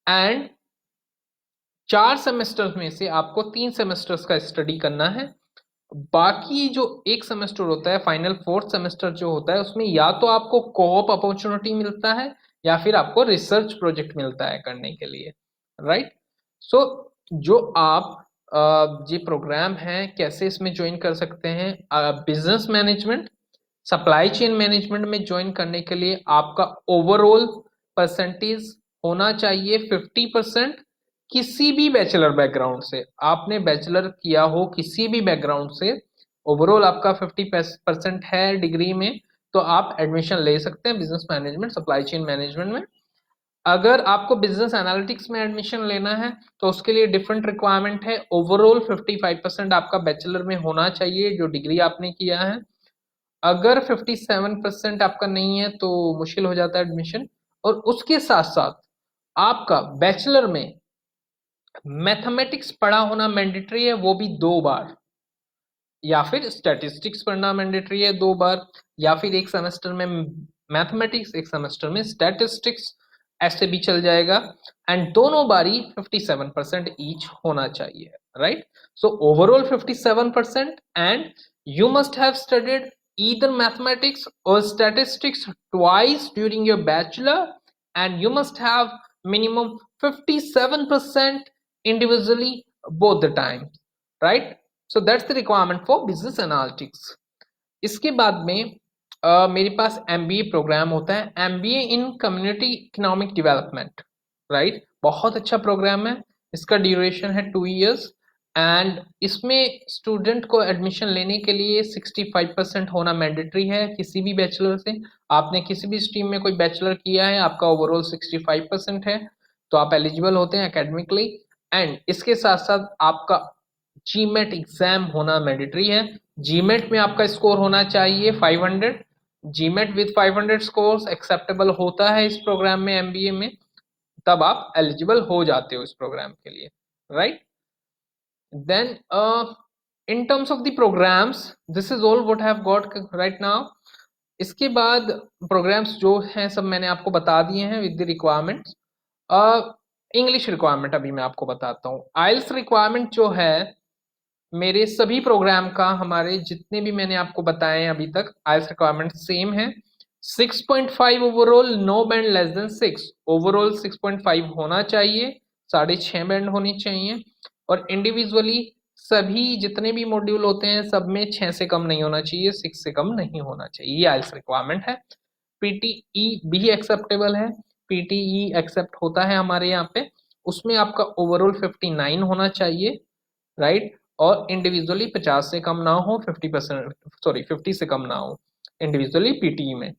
एंड 4 सेमेस्टर्स में से आपको 3 सेमेस्टर्स का स्टडी करना है। बाकी जो एक सेमेस्टर होता है, फाइनल 4th सेमेस्टर जो होता है, उसमें या तो आपको कोऑप अपॉर्चुनिटी मिलता है या फिर आपको रिसर्च प्रोजेक्ट मिलता है करने के लिए, राइट। सो जो आप ये प्रोग्राम है कैसे इसमें ज्वाइन कर सकते हैं, business management, supply chain management में ज्वाइन करने के लिए आपका ओवरऑल परसेंटेज होना चाहिए 50%। किसी भी बैचलर बैकग्राउंड से, आपने बैचलर किया हो किसी भी बैकग्राउंड से, ओवरऑल आपका 50% है डिग्री में, तो आप एडमिशन ले सकते हैं business management, supply chain management में। अगर आपको बिजनेस एनालिटिक्स में एडमिशन लेना है तो उसके लिए डिफरेंट रिक्वायरमेंट है। ओवरऑल 55% आपका बैचलर में होना चाहिए जो डिग्री आपने किया है। अगर 57% आपका नहीं है तो मुश्किल हो जाता है एडमिशन। और उसके साथ साथ आपका बैचलर में मैथमेटिक्स पढ़ा होना मैंडेटरी है, वो भी 2 बार, या फिर स्टैटिस्टिक्स पढ़ना मैंडेटरी है 2 बार, या फिर एक सेमेस्टर में मैथमेटिक्स, एक सेमेस्टर में स्टैटिस्टिक्स, ऐसे भी चल जाएगा। एंड दोनों बारी 57% ईच होना चाहिए, right. So overall 57%, and you must have studied either mathematics or statistics twice during your bachelor, and you must have minimum 57% individually both the time, right? So that's the requirement for business analytics. इसके बाद में मेरे पास MBA programme होता है, MBA इन community economic development, right. बहुत अच्छा programme है, इसका ड्यूरेशन है 2 इयर्स। एंड इसमें स्टूडेंट को एडमिशन लेने के लिए 65% होना मैंडेटरी है किसी भी बैचलर से। आपने किसी भी स्ट्रीम में कोई बैचलर किया है, आपका ओवरऑल 65% है, तो आप एलिजिबल होते हैं एकेडमिकली। एंड इसके साथ साथ आपका जीमेट एग्जाम होना मैंडेटरी है। जीमेट में आपका स्कोर होना चाहिए 500। जीमेट विद 500 स्कोर्स एक्सेप्टेबल होता है इस प्रोग्राम में, MBA में, तब आप एलिजिबल हो जाते हो इस प्रोग्राम के लिए, right. Then in terms of the programs, this is all what I have got right now. इसके बाद प्रोग्राम्स जो हैं सब मैंने आपको बता दिए हैं with the requirements. English requirement अभी मैं आपको बताता हूँ। आइल्स रिक्वायरमेंट जो है मेरे सभी प्रोग्राम का, हमारे जितने भी मैंने आपको बताए हैं अभी तक, आइल्स रिक्वायरमेंट सेम है। 6.5 overall, no band less than 6, overall 6.5 होना चाहिए, 6.5 बैंड होनी चाहिए। और इंडिविजुअली सभी जितने भी मॉड्यूल होते हैं सब में 6 से कम नहीं होना चाहिए, 6 से कम नहीं होना चाहिए, ये आइल्स रिक्वायरमेंट है। PTE भी एक्सेप्टेबल है, PTE एक्सेप्ट होता है हमारे यहाँ पे, उसमें आपका ओवरऑल 59 होना चाहिए, राइट। और इंडिविजुअली 50 से कम ना हो, 50%, सॉरी 50 से कम ना हो इंडिविजुअली PTE में।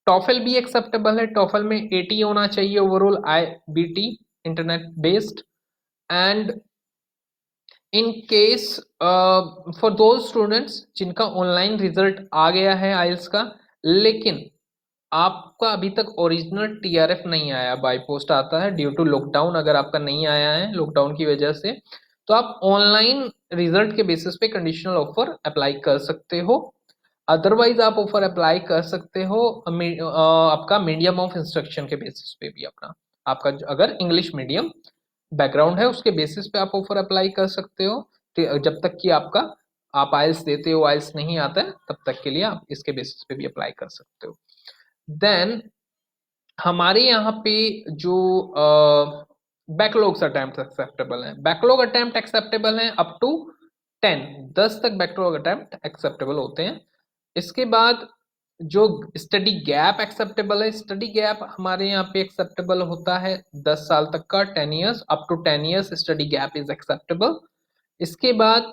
टॉफल भी एक्सेप्टेबल है, टॉफल में 80 होना चाहिए overall, IBT internet based. And in case for those students जिनका ऑनलाइन रिजल्ट आ गया है आइल्स का, लेकिन आपका अभी तक ओरिजिनल TRF नहीं आया, बाय पोस्ट आता है ड्यू टू लॉकडाउन, अगर आपका नहीं आया है लॉकडाउन की वजह से, तो आप ऑनलाइन रिजल्ट के बेसिस पे कंडीशनल ऑफर अप्लाई कर सकते हो। अदरवाइज आप ऑफर अप्लाई कर सकते हो आपका मीडियम ऑफ इंस्ट्रक्शन के बेसिस पे भी, अपना आपका अगर इंग्लिश मीडियम बैकग्राउंड है उसके बेसिस पे आप ऑफर अप्लाई कर सकते हो। तो जब तक कि आपका आप आइल्स देते हो, आइल्स नहीं आता है, तब तक के लिए आप इसके बेसिस पे भी अप्लाई कर सकते हो। देन हमारे यहाँ पे जो बैकलॉग्स अटेम्प्ट एक्सेप्टेबल हैं, बैकलॉग अटेम्प्ट एक्सेप्टेबल हैं अप टू 10 तक बैकलॉग अटेम्प्ट एक्सेप्टेबल होते हैं। इसके बाद जो स्टडी गैप एक्सेप्टेबल है, स्टडी गैप हमारे यहाँ पे एक्सेप्टेबल होता है 10 साल तक का, 10 years, up to 10 years study gap is acceptable. इसके बाद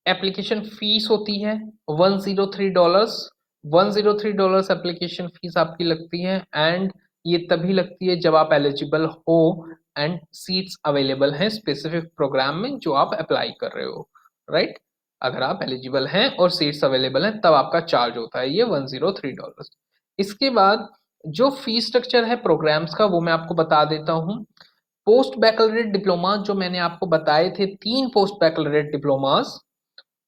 एप्लीकेशन फीस होती है $103, $103 एप्लीकेशन फीस आपकी लगती है। एंड ये तभी लगती है जब आप एलिजिबल हो एंड सीट्स अवेलेबल हैं स्पेसिफिक प्रोग्राम में जो आप अप्लाई कर रहे हो, राइट। अगर आप एलिजिबल हैं और सीट्स अवेलेबल हैं तब आपका चार्ज होता है ये $103। इसके बाद जो फीस स्ट्रक्चर है प्रोग्राम्स का वो मैं आपको बता देता हूँ। पोस्ट बैकलरेट डिप्लोमा जो मैंने आपको बताए थे, 3 पोस्ट बैकलरेट डिप्लोमास,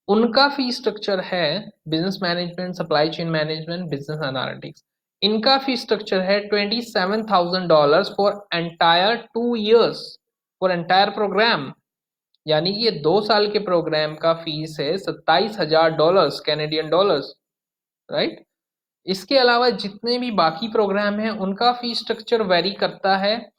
उनका फी स्ट्रक्चर है business management, supply chain management, business analytics. इनका फी स्ट्रक्चर है $27,000 for entire 2 years, for entire programme. यानी कि ये 2 साल के प्रोग्राम का फीस है $27,000 कैनेडियन डॉलर्स, राइट। इसके अलावा जितने भी बाकी प्रोग्राम हैं उनका फी स्ट्रक्चर वेरी करता है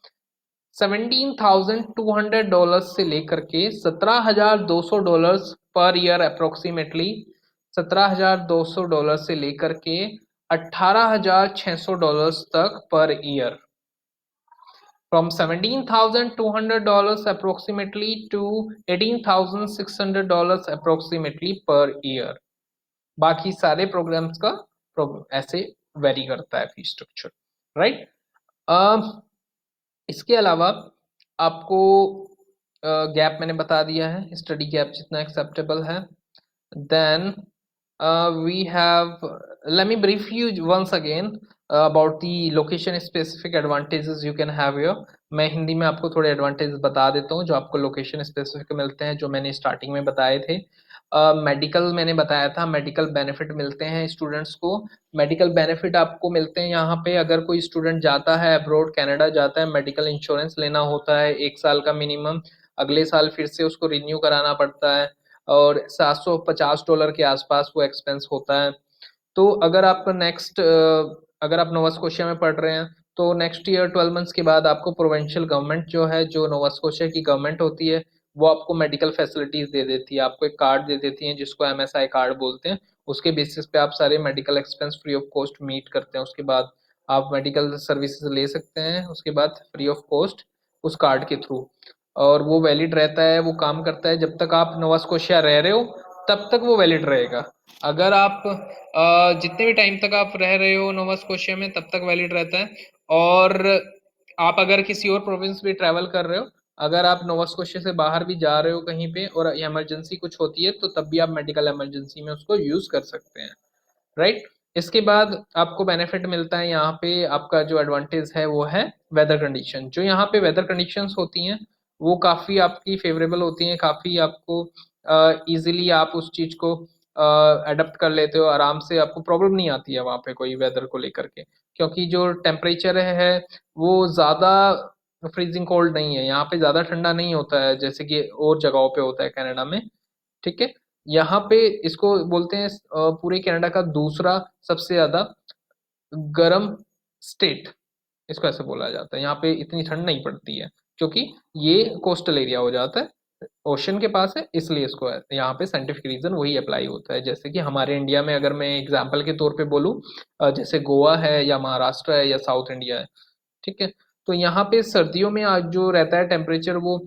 $17,200 से लेकर के $17,200 पर ईयर अप्रोक्सीमेटली, $17,200 से लेकर के $18,600 तक per year. From $17,200 approximately to $18,600 approximately per year. बाकी सारे प्रोग्राम्स का ऐसे वेरी करता है फी स्ट्रक्चर, राइट। इसके अलावा आपको गैप मैंने बता दिया है, स्टडी गैप जितना एक्सेप्टेबल है। Then we have, let me brief you once again about the location specific advantages you can have here. मैं हिंदी में आपको थोड़े एडवांटेज बता देता हूँ जो आपको लोकेशन स्पेसिफिक मिलते हैं, जो मैंने स्टार्टिंग में बताए थे। मेडिकल मैंने बताया था, मेडिकल बेनिफिट मिलते हैं स्टूडेंट्स को। मेडिकल बेनिफिट आपको मिलते हैं यहाँ पे, अगर कोई स्टूडेंट जाता है अब्रॉड, कनाडा जाता है, मेडिकल इंश्योरेंस लेना होता है 1 साल का मिनिमम, अगले साल फिर से उसको रिन्यू कराना पड़ता है, और $750 के आसपास वो एक्सपेंस होता है। तो अगर आप अगर आप नोवा स्कोशिया में पढ़ रहे हैं तो नेक्स्ट ईयर 12 मंथ्स के बाद आपको प्रोविंशियल गवर्नमेंट जो है, जो नोवा स्कोशिया की गवर्नमेंट होती है, वो आपको मेडिकल फैसिलिटीज दे देती है, आपको एक कार्ड दे देती है जिसको MSI कार्ड बोलते हैं। उसके बेसिस पे आप सारे medical expense free of cost meet करते हैं, उसके बाद आप मेडिकल सर्विसेज ले सकते हैं उसके बाद फ्री ऑफ कॉस्ट उस कार्ड के थ्रू। और वो वैलिड रहता है, वो काम करता है जब तक आप नोवा स्कोशिया रह रहे हो तब तक वो वैलिड रहेगा। अगर आप जितने भी टाइम तक आप रह रहे हो नोवा स्कोशिया में तब तक वैलिड रहता है। और आप अगर किसी और प्रोविंस भी ट्रैवल कर रहे हो, अगर आप नोवा स्कोशिया से बाहर भी जा रहे हो कहीं पे और इमरजेंसी कुछ होती है तो तब भी आप मेडिकल इमरजेंसी में उसको यूज कर सकते हैं, राइट। इसके बाद आपको बेनिफिट मिलता है यहाँ पे, आपका जो एडवांटेज है वो है वेदर कंडीशन। जो यहाँ पे वेदर कंडीशंस होती हैं वो काफ़ी आपकी फेवरेबल होती हैं, काफ़ी आपको इजीली आप उस चीज़ को अडेप्ट कर लेते हो, आराम से आपको प्रॉब्लम नहीं आती है वहाँ पे कोई वेदर को लेकर के, क्योंकि जो टेम्परेचर है वो ज़्यादा फ्रीजिंग कोल्ड नहीं है, यहाँ पे ज़्यादा ठंडा नहीं होता है जैसे कि और जगहों पे होता है कनाडा में, ठीक है। यहाँ पे इसको बोलते हैं पूरे कनाडा का दूसरा सबसे ज्यादा गर्म स्टेट, इसको ऐसे बोला जाता है। यहाँ पे इतनी ठंड नहीं पड़ती है क्योंकि ये कोस्टल एरिया हो जाता है, ओशन के पास है, इसलिए इसको यहाँ पे साइंटिफिक रीजन वही अप्लाई होता है। जैसे कि हमारे इंडिया में अगर मैं एग्जाम्पल के तौर पे बोलूँ, जैसे गोवा है या महाराष्ट्र है या साउथ इंडिया है, ठीक है। तो यहाँ पे सर्दियों में आज जो रहता है टेम्परेचर वो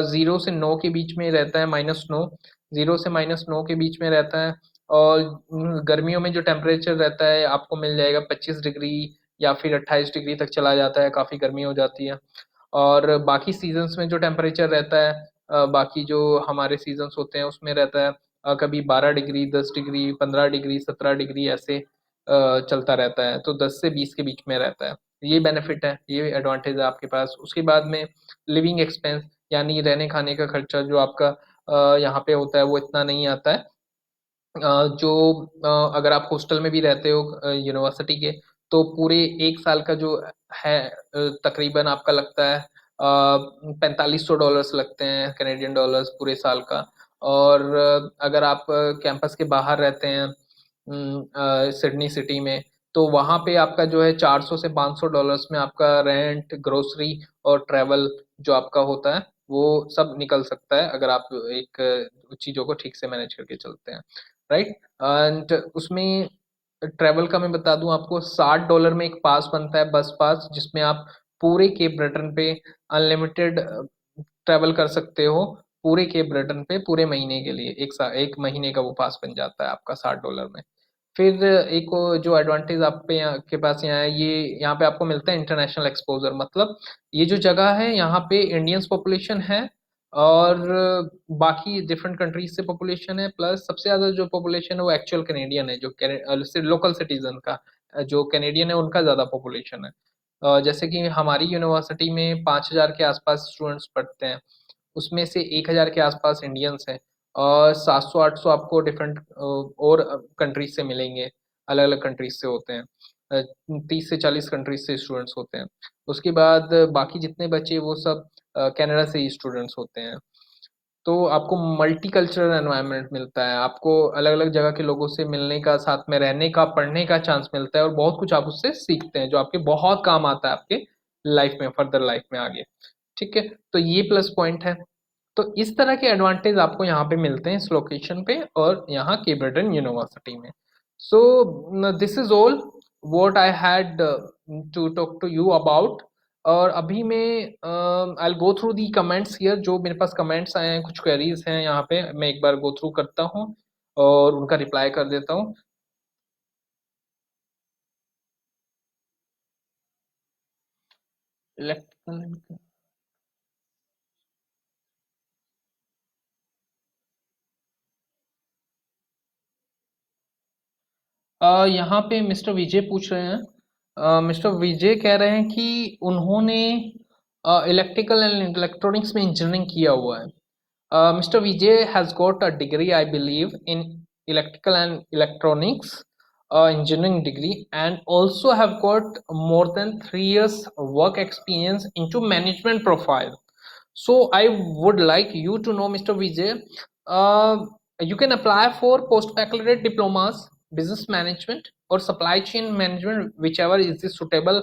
0 से 9 के बीच में रहता है, -9, 0 से -9 के बीच में रहता है। और गर्मियों में जो टेम्परेचर रहता है आपको मिल जाएगा 25 डिग्री या फिर 28 डिग्री तक चला जाता है, काफ़ी गर्मी हो जाती है। और बाकी सीजन्स में जो टेम्परेचर रहता है, बाकी जो हमारे सीजन्स होते हैं उसमें रहता है कभी 12 डिग्री, 10 डिग्री, 15 डिग्री, 17 डिग्री ऐसे चलता रहता है, तो 10 से 20 के बीच में रहता है। ये बेनिफिट है, ये एडवांटेज है आपके पास। उसके बाद में लिविंग एक्सपेंस यानी रहने खाने का खर्चा जो आपका यहाँ पे होता है वो इतना नहीं आता है। जो अगर आप हॉस्टल में भी रहते हो यूनिवर्सिटी के, तो पूरे 1 साल का जो है तकरीबन आपका लगता है $4,500 लगते हैं कैनेडियन डॉलर्स पूरे साल का। और अगर आप कैंपस के बाहर रहते हैं सिडनी सिटी में, तो वहाँ पे आपका जो है $400 से $500 में आपका रेंट, ग्रोसरी और ट्रैवल जो आपका होता है वो सब निकल सकता है, अगर आप एक चीज़ों को ठीक से मैनेज करके चलते हैं, राइट। एंड उसमें ट्रैवल का मैं बता दूं आपको, $60 में एक पास बनता है, बस पास, जिसमें आप पूरे केप ब्रिटेन पे अनलिमिटेड ट्रैवल कर सकते हो। पूरे केप ब्रिटेन पे पूरे महीने के लिए 1 महीने का वो पास बन जाता है आपका $60 में। फिर एक जो एडवांटेज आप पे यहाँ के पास यहाँ है, ये यहाँ पे आपको मिलता है इंटरनेशनल एक्सपोजर। मतलब ये जो जगह है यहाँ पे इंडियंस पॉपुलेशन है और बाकी डिफरेंट कंट्रीज से पॉपुलेशन है, प्लस सबसे ज़्यादा जो पॉपुलेशन है वो एक्चुअल कैनेडियन है, जो लोकल सिटीजन का जो कैनेडियन है उनका ज़्यादा पॉपुलेशन है। जैसे कि हमारी यूनिवर्सिटी में 5,000 के आसपास स्टूडेंट्स पढ़ते हैं, उसमें से 1,000 के आसपास इंडियंस हैं और 700-800 आपको डिफरेंट और कंट्रीज से मिलेंगे, अलग अलग कंट्रीज से होते हैं, 30 से 40 कंट्रीज से स्टूडेंट्स होते हैं। उसके बाद बाकी जितने बचे वो सब कनाडा से ही स्टूडेंट्स होते हैं। तो आपको मल्टी कल्चरल एनवायरनमेंट मिलता है, आपको अलग अलग जगह के लोगों से मिलने का, साथ में रहने का, पढ़ने का चांस मिलता है, और बहुत कुछ आप उससे सीखते हैं जो आपके बहुत काम आता है आपके लाइफ में, फर्दर लाइफ में आगे। ठीक है, तो ये प्लस पॉइंट है। तो इस तरह के एडवांटेज आपको यहाँ पे मिलते हैं इस लोकेशन पे और यहाँ केब्रटन यूनिवर्सिटी में। So this is all what I had to talk to you about. और अभी मैं I go through the comments here, जो मेरे पास कमेंट्स आए हैं, कुछ क्वेरीज हैं यहाँ पे, मैं एक बार गो थ्रू करता हूँ और उनका रिप्लाई कर देता हूँ। इलेक्ट्रिकल, यहाँ पे मिस्टर विजय पूछ रहे हैं, मिस्टर विजय कह रहे हैं कि उन्होंने इलेक्ट्रिकल एंड इलेक्ट्रॉनिक्स में इंजीनियरिंग किया हुआ है। Mr. Vijay has got a degree, I believe, in electrical and electronics engineering degree, and also have got more than 3 years work experience into management profile. So I would like you to know, Mr. Vijay, uh, you can apply for post-baccalaureate diplomas, business management or supply chain management, whichever is the suitable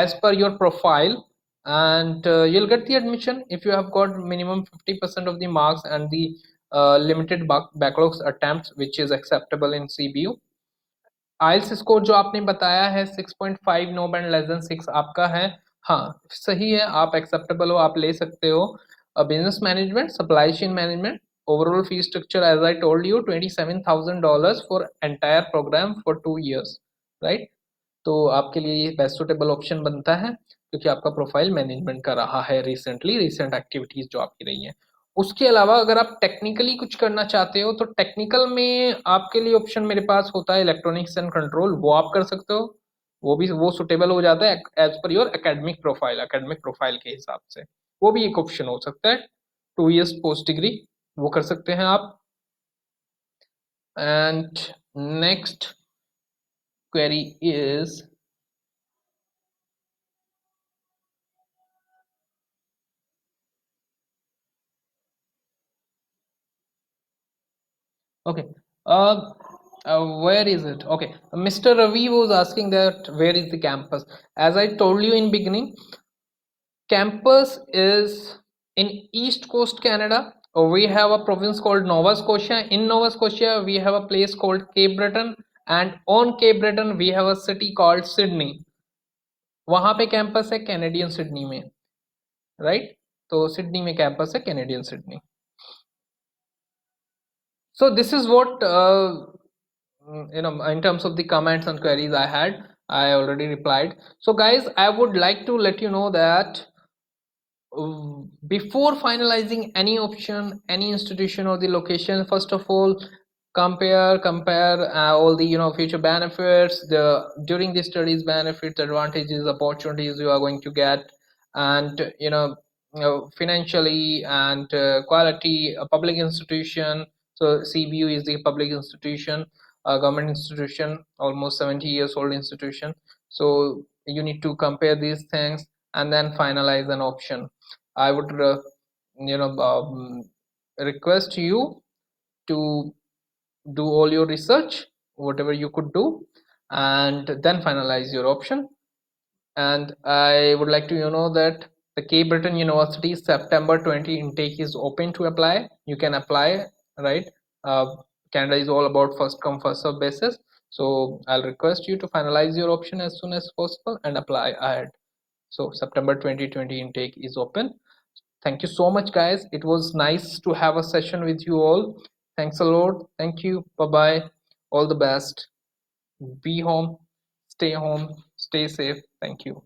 as per your profile, and you'll get the admission if you have got minimum 50% of the marks and the limited backlogs attempts, which is acceptable in CBU. IELTS score जो आपने बताया है 6.5, no band less than 6 आपका है, हाँ सही है, आप एक्सेप्टेबल हो, आप ले सकते हो। Business management, supply chain management, overall fee structure as I told you $27,000 for entire programme for 2 years, right. तो आपके लिए ये बेस्ट सुटेबल ऑप्शन बनता है क्योंकि आपका प्रोफाइल मैनेजमेंट का रहा है रिसेंटली, रिसेंट एक्टिविटीज जो आपकी रही हैं। उसके अलावा अगर आप टेक्निकली कुछ करना चाहते हो तो टेक्निकल में आपके लिए ऑप्शन मेरे पास होता है इलेक्ट्रॉनिक्स एंड कंट्रोल, वो आप कर सकते हो। वो सुटेबल हो जाता है as per your academic profile के हिसाब से, वो भी एक ऑप्शन हो सकता है। 2 years पोस्ट डिग्री, वो कर सकते हैं आप। And next query is, okay, where is it? Okay, Mr. Ravi was asking that where is the campus. As I told you in beginning, campus is in East Coast Canada. We have a province called Nova Scotia. In Nova Scotia, we have a place called Cape Breton, and on Cape Breton, we have a city called Sydney. वहां पे campus है Canadian Sydney में, right. तो Sydney में campus है Canadian Sydney. So this is what in terms of the comments and queries I already replied. So guys, I would like to let you know that before finalizing any option, any institution or the location, first of all compare all the future benefits, the during the studies benefits, advantages, opportunities you are going to get, and financially and quality, a public institution. So CBU is the public institution, a government institution, almost 70 years old institution. So you need to compare these things and then finalize an option. I would request you to do all your research, whatever you could do, and then finalize your option. And I would like to know that the Cape Breton University September 20 intake is open to apply. You can apply, right? Canada is all about first come first serve basis. So I'll request you to finalize your option as soon as possible and apply ahead. So September 2020 intake is open. Thank you so much, guys. It was nice to have a session with you all. Thanks a lot. Thank you. Bye bye. All the best. Be home, stay safe. Thank you.